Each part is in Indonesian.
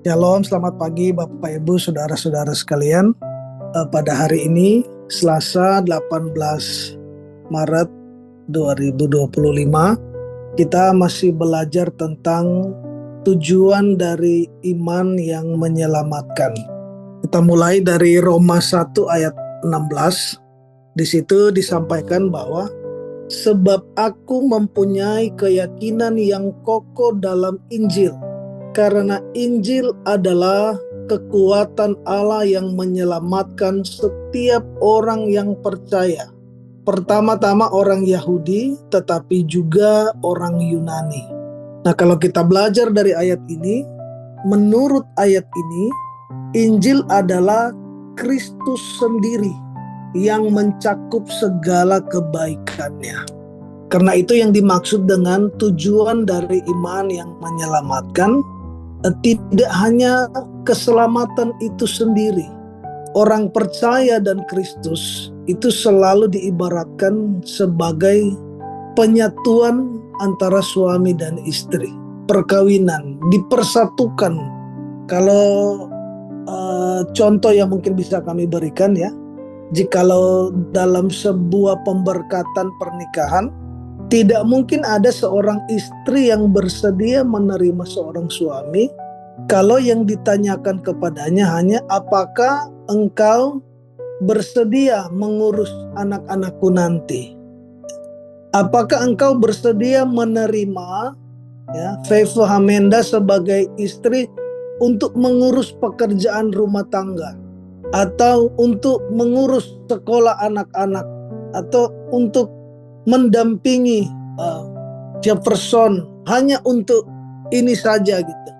Shalom, selamat pagi Bapak Ibu, saudara-saudara sekalian. Pada hari ini, Selasa 18 Maret 2025, kita masih belajar tentang tujuan dari iman yang menyelamatkan. Kita mulai dari Roma 1 ayat 16. Di situ disampaikan bahwa sebab aku mempunyai keyakinan yang kokoh dalam Injil, karena Injil adalah kekuatan Allah yang menyelamatkan setiap orang yang percaya. Pertama-tama orang Yahudi, tetapi juga orang Yunani. Nah, kalau kita belajar dari ayat ini, menurut ayat ini, Injil adalah Kristus sendiri yang mencakup segala kebaikannya. Karena itu yang dimaksud dengan tujuan dari iman yang menyelamatkan, tidak hanya keselamatan itu sendiri. Orang percaya dan Kristus itu selalu diibaratkan sebagai penyatuan antara suami dan istri. Perkawinan, dipersatukan. Kalau contoh yang mungkin bisa kami berikan ya, jikalau dalam sebuah pemberkatan pernikahan, tidak mungkin ada seorang istri yang bersedia menerima seorang suami kalau yang ditanyakan kepadanya hanya apakah engkau bersedia mengurus anak-anakku nanti. Apakah engkau bersedia menerima Feifa Hamenda sebagai istri untuk mengurus pekerjaan rumah tangga, atau untuk mengurus sekolah anak-anak, atau untuk mendampingi Jefferson hanya untuk ini saja gitu.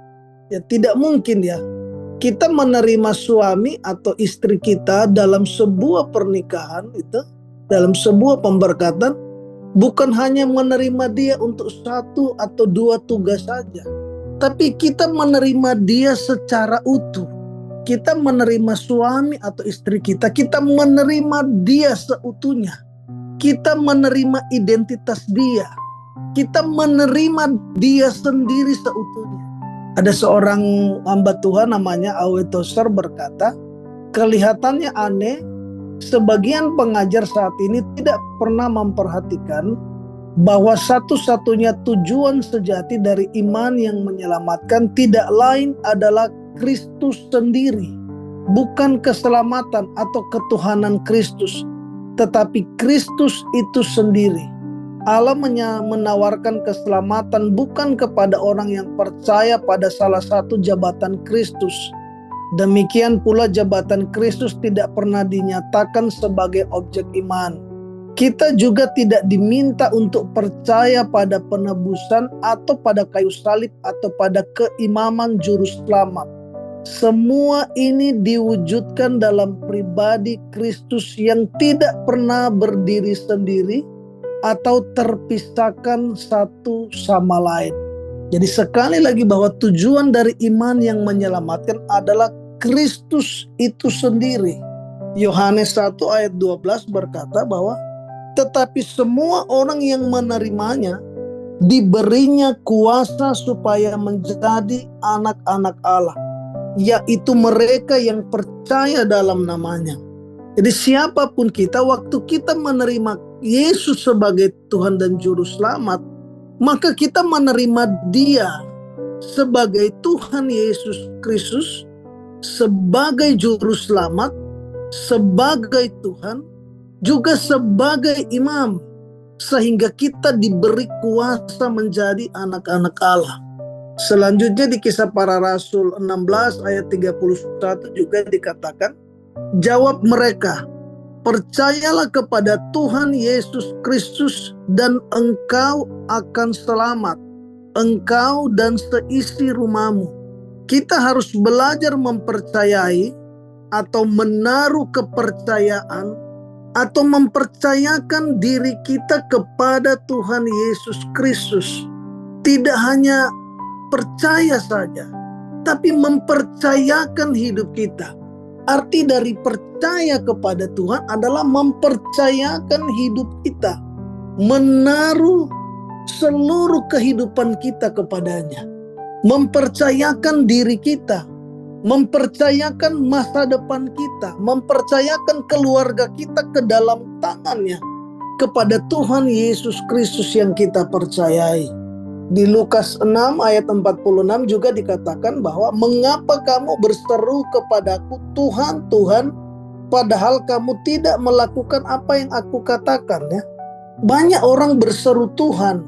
Ya tidak mungkin ya. Kita menerima suami atau istri kita dalam sebuah pernikahan itu, dalam sebuah pemberkatan, bukan hanya menerima dia untuk satu atau dua tugas saja, tapi kita menerima dia secara utuh. Kita menerima suami atau istri kita menerima dia seutuhnya. Kita menerima identitas dia. Kita menerima dia sendiri seutuhnya. Ada seorang hamba Tuhan namanya Awe Tozer berkata, kelihatannya aneh, sebagian pengajar saat ini tidak pernah memperhatikan bahwa satu-satunya tujuan sejati dari iman yang menyelamatkan tidak lain adalah Kristus sendiri. Bukan keselamatan atau ketuhanan Kristus, tetapi Kristus itu sendiri. Allah menawarkan keselamatan bukan kepada orang yang percaya pada salah satu jabatan Kristus. Demikian pula jabatan Kristus tidak pernah dinyatakan sebagai objek iman. Kita juga tidak diminta untuk percaya pada penebusan atau pada kayu salib atau pada keimaman juru selamat. Semua ini diwujudkan dalam pribadi Kristus yang tidak pernah berdiri sendiri atau terpisahkan satu sama lain. Jadi sekali lagi bahwa tujuan dari iman yang menyelamatkan adalah Kristus itu sendiri. Yohanes 1 ayat 12 berkata bahwa tetapi semua orang yang menerimanya diberinya kuasa supaya menjadi anak-anak Allah, yaitu mereka yang percaya dalam namanya. Jadi siapapun kita, waktu kita menerima Yesus sebagai Tuhan dan Juru Selamat, maka kita menerima Dia sebagai Tuhan Yesus Kristus, sebagai Juru Selamat, sebagai Tuhan, juga sebagai imam, sehingga kita diberi kuasa menjadi anak-anak Allah. Selanjutnya di Kisah Para Rasul 16 ayat 31 juga dikatakan, jawab mereka, percayalah kepada Tuhan Yesus Kristus dan engkau akan selamat, engkau dan seisi rumahmu. Kita harus belajar mempercayai atau menaruh kepercayaan atau mempercayakan diri kita kepada Tuhan Yesus Kristus. Tidak hanya percaya saja, tapi mempercayakan hidup kita. Arti dari percaya kepada Tuhan adalah mempercayakan hidup kita, menaruh seluruh kehidupan kita kepadanya, mempercayakan diri kita, mempercayakan masa depan kita, mempercayakan keluarga kita ke dalam tangannya, kepada Tuhan Yesus Kristus yang kita percayai. Di Lukas 6 ayat 46 juga dikatakan bahwa mengapa kamu berseru kepadaku Tuhan, Tuhan, padahal kamu tidak melakukan apa yang aku katakan, ya. Banyak orang berseru Tuhan,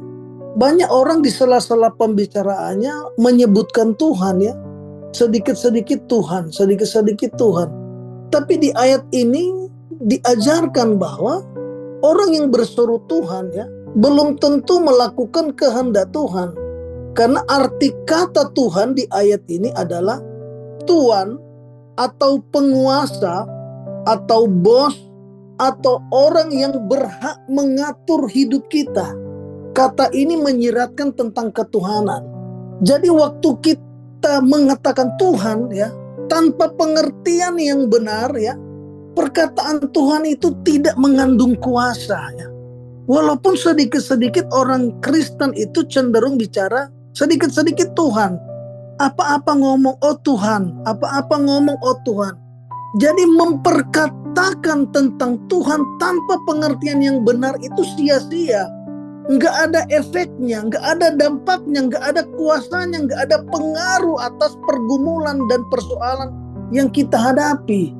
banyak orang di sela-sela pembicaraannya menyebutkan Tuhan, ya. Sedikit-sedikit Tuhan, sedikit-sedikit Tuhan. Tapi di ayat ini diajarkan bahwa orang yang berseru Tuhan, ya, belum tentu melakukan kehendak Tuhan. Karena arti kata Tuhan di ayat ini adalah tuan atau penguasa atau bos atau orang yang berhak mengatur hidup kita. Kata ini menyiratkan tentang ketuhanan. Jadi waktu kita mengatakan Tuhan, ya, tanpa pengertian yang benar, ya, perkataan Tuhan itu tidak mengandung kuasa, ya. Walaupun sedikit-sedikit orang Kristen itu cenderung bicara sedikit-sedikit Tuhan. Apa-apa ngomong oh Tuhan, apa-apa ngomong oh Tuhan. Jadi memperkatakan tentang Tuhan tanpa pengertian yang benar itu sia-sia. Nggak ada efeknya, nggak ada dampaknya, nggak ada kuasanya, nggak ada pengaruh atas pergumulan dan persoalan yang kita hadapi.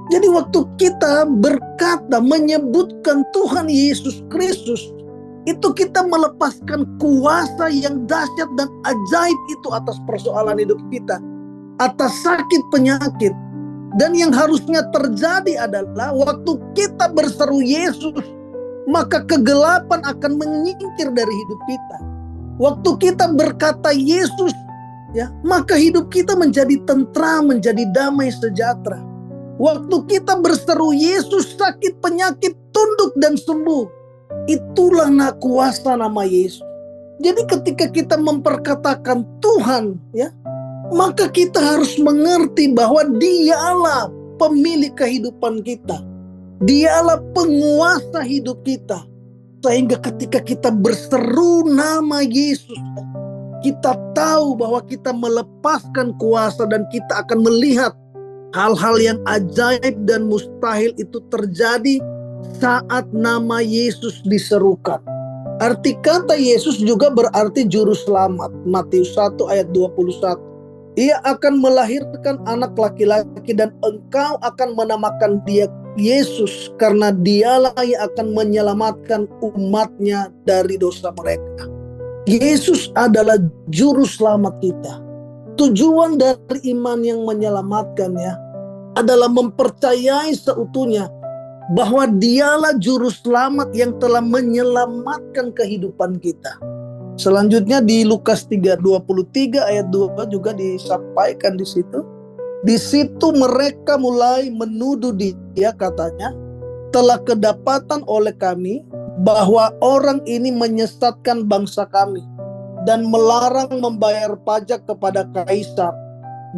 Jadi waktu kita berkata, menyebutkan Tuhan Yesus Kristus, itu kita melepaskan kuasa yang dahsyat dan ajaib itu atas persoalan hidup kita, atas sakit penyakit. Dan yang harusnya terjadi adalah waktu kita berseru Yesus, maka kegelapan akan menyingkir dari hidup kita. Waktu kita berkata Yesus, ya, maka hidup kita menjadi tentram, menjadi damai sejahtera. Waktu kita berseru Yesus, sakit penyakit tunduk dan sembuh. Itulah kuasa nama Yesus. Jadi ketika kita memperkatakan Tuhan, ya, maka kita harus mengerti bahwa Dialah pemilik kehidupan kita. Dialah penguasa hidup kita. Sehingga ketika kita berseru nama Yesus, kita tahu bahwa kita melepaskan kuasa dan kita akan melihat hal-hal yang ajaib dan mustahil itu terjadi saat nama Yesus diserukan. Arti kata Yesus juga berarti juru selamat. Matius 1 ayat 21. Ia akan melahirkan anak laki-laki dan engkau akan menamakan dia Yesus, karena dialah yang akan menyelamatkan umatnya dari dosa mereka. Yesus adalah juru selamat kita. Tujuan dari iman yang menyelamatkannya adalah mempercayai seutuhnya bahwa dialah juru selamat yang telah menyelamatkan kehidupan kita. Selanjutnya di Lukas 3:23 ayat 2 juga disampaikan di situ. Di situ mereka mulai menuduh dia, katanya, telah kedapatan oleh kami bahwa orang ini menyesatkan bangsa kami dan melarang membayar pajak kepada kaisar.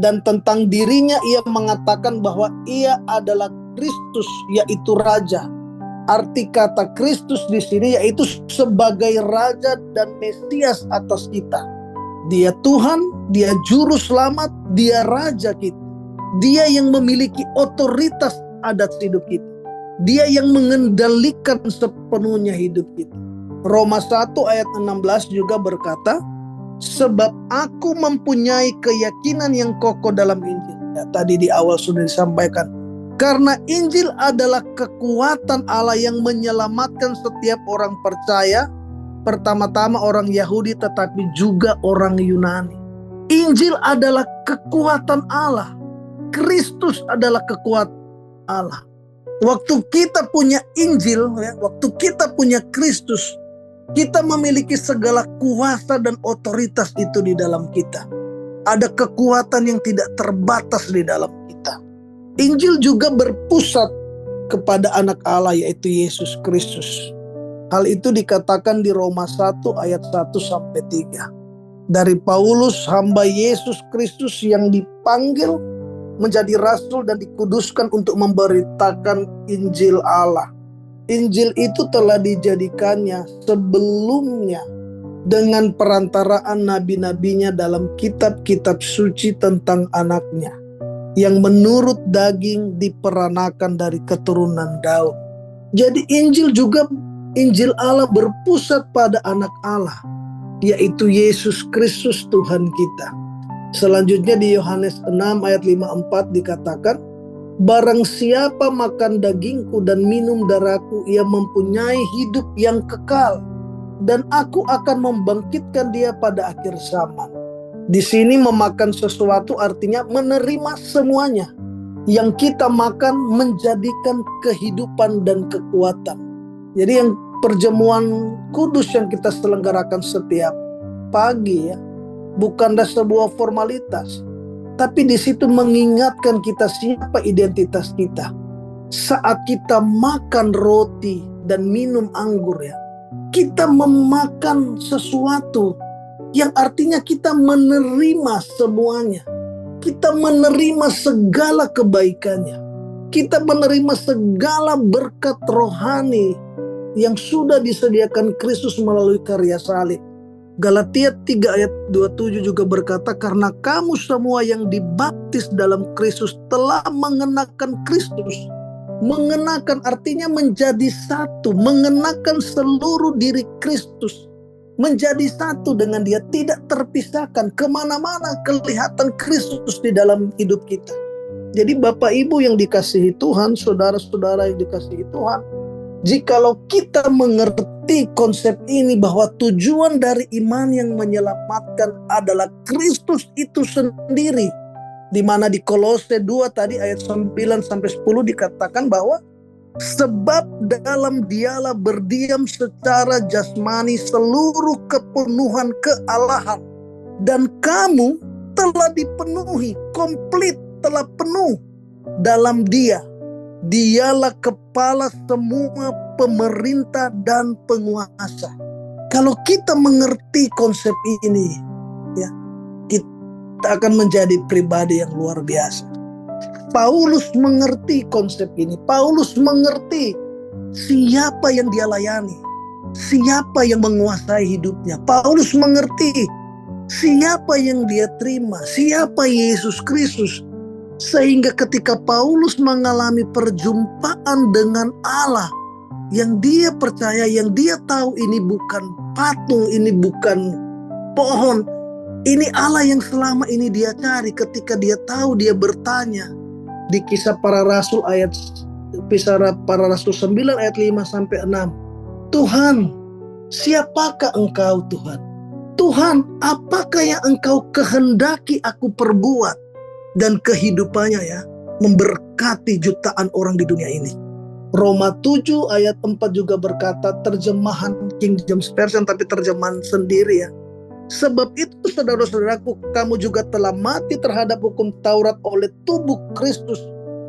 Dan tentang dirinya ia mengatakan bahwa ia adalah Kristus, yaitu Raja. Arti kata Kristus di sini yaitu sebagai Raja dan Mesias atas kita. Dia Tuhan, dia Juru Selamat, dia Raja kita. Dia yang memiliki otoritas atas hidup kita. Dia yang mengendalikan sepenuhnya hidup kita. Roma 1 ayat 16 juga berkata, sebab aku mempunyai keyakinan yang kokoh dalam Injil. Ya, tadi di awal sudah disampaikan. Karena Injil adalah kekuatan Allah yang menyelamatkan setiap orang percaya. Pertama-tama orang Yahudi tetapi juga orang Yunani. Injil adalah kekuatan Allah. Kristus adalah kekuatan Allah. Waktu kita punya Injil, ya, waktu kita punya Kristus, kita memiliki segala kuasa dan otoritas itu di dalam kita. Ada kekuatan yang tidak terbatas di dalam kita. Injil juga berpusat kepada anak Allah yaitu Yesus Kristus. Hal itu dikatakan di Roma 1 ayat 1-3. Dari Paulus, hamba Yesus Kristus yang dipanggil menjadi rasul dan dikuduskan untuk memberitakan Injil Allah. Injil itu telah dijadikannya sebelumnya dengan perantaraan nabi-nabinya dalam kitab-kitab suci tentang anaknya. yang menurut daging diperanakan dari keturunan Daud. Jadi Injil Allah berpusat pada anak Allah, yaitu Yesus Kristus Tuhan kita. Selanjutnya di Yohanes 6 ayat 54 dikatakan, barang siapa makan dagingku dan minum darahku, ia mempunyai hidup yang kekal, dan aku akan membangkitkan dia pada akhir zaman. Di sini memakan sesuatu artinya menerima semuanya. Yang kita makan menjadikan kehidupan dan kekuatan. Jadi yang perjamuan kudus yang kita selenggarakan setiap pagi ya, bukanlah sebuah formalitas, tapi di situ mengingatkan kita siapa identitas kita. Saat kita makan roti dan minum anggur ya, kita memakan sesuatu yang artinya kita menerima semuanya. Kita menerima segala kebaikannya. Kita menerima segala berkat rohani yang sudah disediakan Kristus melalui karya salib. Galatia 3 ayat 27 juga berkata, karena kamu semua yang dibaptis dalam Kristus telah mengenakan Kristus. Mengenakan artinya menjadi satu, mengenakan seluruh diri Kristus. Menjadi satu dengan dia, tidak terpisahkan. Kemana-mana kelihatan Kristus di dalam hidup kita. Jadi Bapak Ibu yang dikasihi Tuhan, saudara-saudara yang dikasihi Tuhan, jikalau kita mengerti konsep ini bahwa tujuan dari iman yang menyelamatkan adalah Kristus itu sendiri, di mana di Kolose 2 tadi ayat 9 sampai 10 dikatakan bahwa sebab dalam dialah berdiam secara jasmani seluruh kepenuhan kealahan, dan kamu telah dipenuhi, komplit, telah penuh dalam dia. Dialah kepala semua pemerintah dan penguasa. Kalau kita mengerti konsep ini, ya, kita akan menjadi pribadi yang luar biasa. Paulus mengerti konsep ini. Paulus mengerti siapa yang dia layani, siapa yang menguasai hidupnya. Paulus mengerti siapa yang dia terima, siapa Yesus Kristus. Sehingga ketika Paulus mengalami perjumpaan dengan Allah, yang dia percaya, yang dia tahu ini bukan patung, ini bukan pohon, ini Allah yang selama ini dia cari. Ketika dia tahu, dia bertanya. Di Kisah Para Rasul 9 ayat 5 sampai 6. Tuhan, siapakah engkau Tuhan? Tuhan, apakah yang engkau kehendaki aku perbuat? Dan kehidupannya ya, memberkati jutaan orang di dunia ini. Roma 7 ayat 4 juga berkata, terjemahan King James Version tapi terjemahan sendiri ya. Sebab itu saudara-saudaraku, kamu juga telah mati terhadap hukum Taurat oleh tubuh Kristus,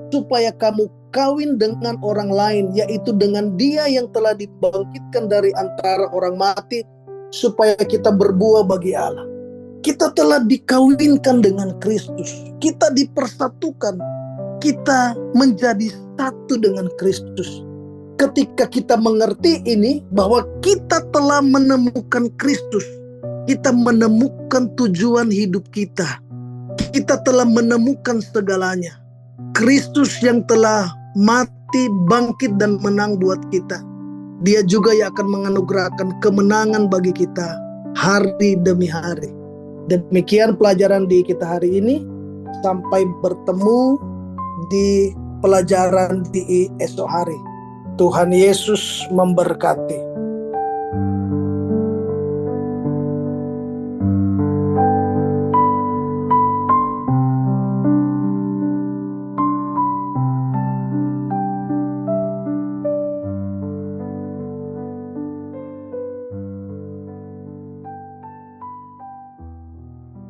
supaya kamu kawin dengan orang lain, yaitu dengan dia yang telah dibangkitkan dari antara orang mati, supaya kita berbuah bagi Allah. Kita telah dikawinkan dengan Kristus, kita dipersatukan, kita menjadi satu dengan Kristus. Ketika kita mengerti ini, bahwa kita telah menemukan Kristus, kita menemukan tujuan hidup kita. Kita telah menemukan segalanya. Kristus yang telah mati, bangkit dan menang buat kita. Dia juga yang akan menganugerahkan kemenangan bagi kita hari demi hari. Demikian pelajaran di kita hari ini. Sampai bertemu di pelajaran di esok hari. Tuhan Yesus memberkati.